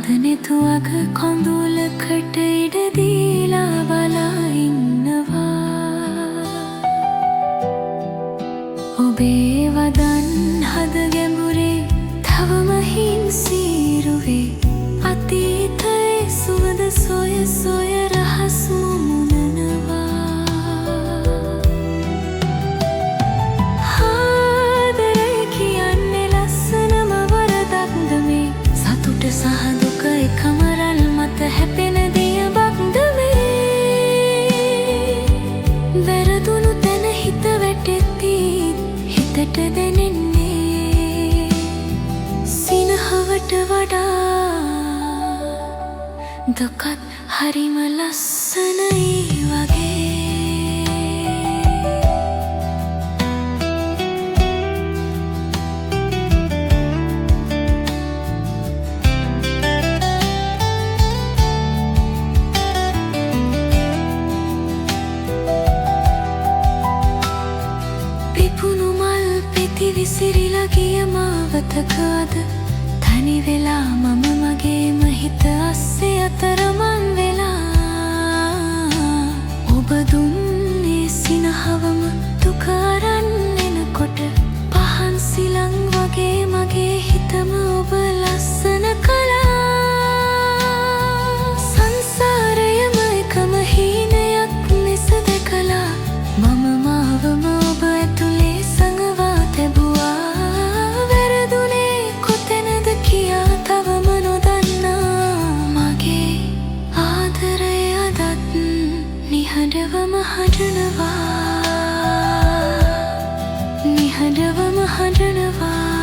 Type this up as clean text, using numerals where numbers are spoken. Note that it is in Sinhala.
අදනෙතුවක කොඳුලකට ඉඩ දීලා බලා ඉන්නවා. ඔබේ වදන් හද ගැඹුරේ තවම හිංසීරුවේ අතීතයේ සුවඳ සොය සොය රහස් මුමුණනවා. ආදරේ කියන්නේ ලස්සනම වරදක්ද මේ සතුට සහ දුක එකම රැල් මත හැපෙන දියබක්ද මේ වැරදුණු තැන හිත වැටෙද්දී හිතට දැනෙන්නේ සිනහවට වඩා දුකත් හරිම ලස්සනයි වගේ. පිපුණු මල් පෙති විසිරිලා ගිය මාවතක අද තනි වෙලා මම මගේම හිත අස්සේ අතරමං වෙලා. ඔබ දුන්නේ සිනහවම දුක අරන් එනකොට පහන් සිලං වගේ මගේ හිතම ඔබ ලස්සන කළා. සංසාරයම එකම හීනයක් ලෙස දැකලා මම මාවම ඔබ ඇතුලේ සඟවා තැබුවා. වැරදුනේ කොතැනද කියා තවම නොදන්නා මගේ ආදරය අදත් නිහඬවම හඬනවා. නිහඬවම හඬනවා.